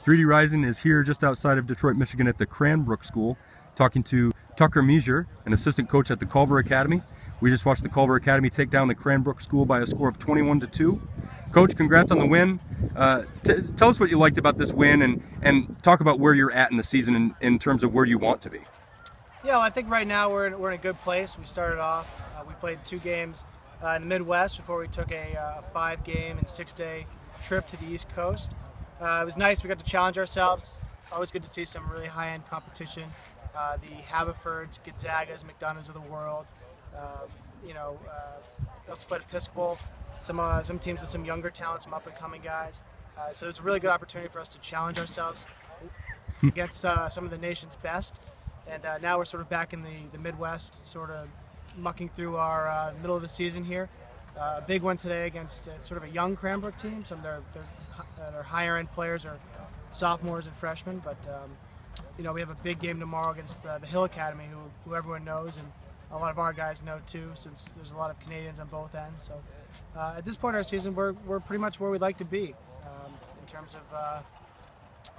3D Rising is here just outside of Detroit, Michigan at the Cranbrook School, talking to Tucker Mizhir, an assistant coach at the Culver Academy. We just watched the Culver Academy take down the Cranbrook School by a score of 21-2. Coach, congrats on the win. Tell us what you liked about this win, and talk about where you're at in the season in terms of where you want to be. Yeah, well, I think right now we're in a good place. We started off, we played 2 games in the Midwest before we took a 5-game and 6-day trip to the East Coast. It was nice. We got to challenge ourselves. Always good to see some really high-end competition. The Haverfords, Gonzagas, McDonoughs of the world. We also played Episcopal. Some teams with some younger talent, some up-and-coming guys. So it's a really good opportunity for us to challenge ourselves against some of the nation's best. And now we're sort of back in the Midwest, sort of mucking through our middle of the season here. A big one today against sort of a young Cranbrook team. Some of their higher-end players are sophomores and freshmen, but we have a big game tomorrow against the Hill Academy, who everyone knows, and a lot of our guys know too, since there's a lot of Canadians on both ends. So at this point in our season, we're pretty much where we'd like to be in terms of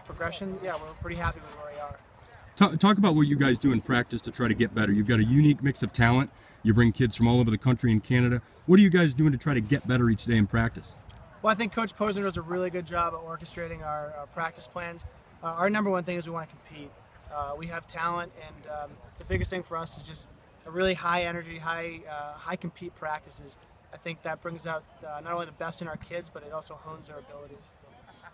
progression. Yeah, we're pretty happy with where we are. Talk about what you guys do in practice to try to get better. You've got a unique mix of talent. You bring kids from all over the country and Canada. What are you guys doing to try to get better each day in practice? Well, I think Coach Posner does a really good job at orchestrating our practice plans. Our number one thing is we want to compete. We have talent, and the biggest thing for us is just a really high energy, high compete practices. I think that brings out not only the best in our kids, but it also hones their abilities.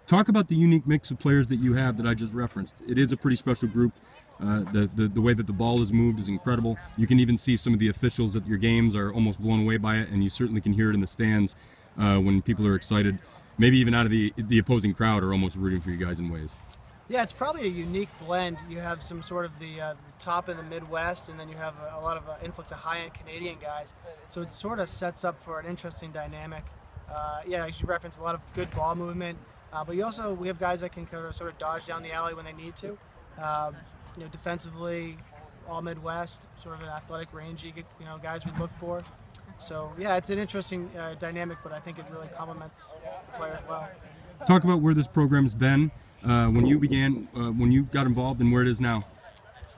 Talk about the unique mix of players that you have that I just referenced. It is a pretty special group. The way that the ball is moved is incredible. You can even see some of the officials at your games are almost blown away by it, and you certainly can hear it in the stands when people are excited. Maybe even out of the opposing crowd are almost rooting for you guys in ways. Yeah, it's probably a unique blend. You have some sort of the top in the Midwest, and then you have a lot of influx of high-end Canadian guys. So it sort of sets up for an interesting dynamic. Yeah, you should reference a lot of good ball movement, but we have guys that can sort of dodge down the alley when they need to. Defensively, all Midwest, sort of an athletic, rangy, guys we look for. So yeah, it's an interesting dynamic, but I think it really complements the players well. Talk about where this program's been when you began, when you got involved, and where it is now.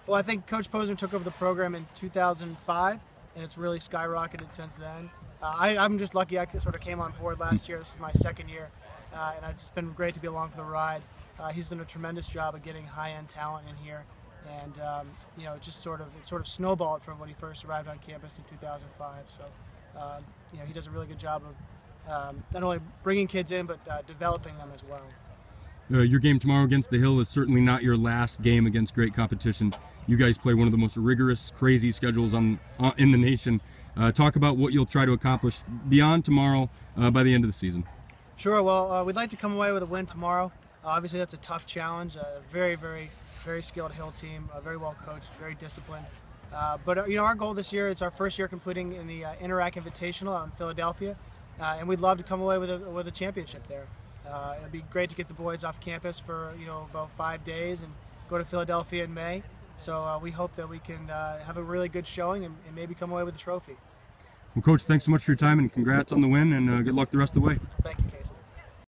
Well, I think Coach Posner took over the program in 2005, and it's really skyrocketed since then. I'm just lucky I sort of came on board last year. This is my 2nd year, and it's just been great to be along for the ride. He's done a tremendous job of getting high-end talent in here, and it sort of snowballed from when he first arrived on campus in 2005. So he does a really good job of not only bringing kids in, but developing them as well. Your game tomorrow against the Hill is certainly not your last game against great competition. You guys play one of the most rigorous, crazy schedules in the nation. Talk about what you'll try to accomplish beyond tomorrow by the end of the season. Sure. Well, we'd like to come away with a win tomorrow. Obviously, that's a tough challenge. A very, very, very skilled Hill team, very well coached, very disciplined. But our goal this year is our first year completing in the Interac Invitational out in Philadelphia, and we'd love to come away with a championship there. It'd be great to get the boys off campus for about 5 days and go to Philadelphia in May. So we hope that we can have a really good showing and maybe come away with a trophy. Well, Coach, thanks so much for your time, and congrats on the win, and good luck the rest of the way. Thank you, Casey.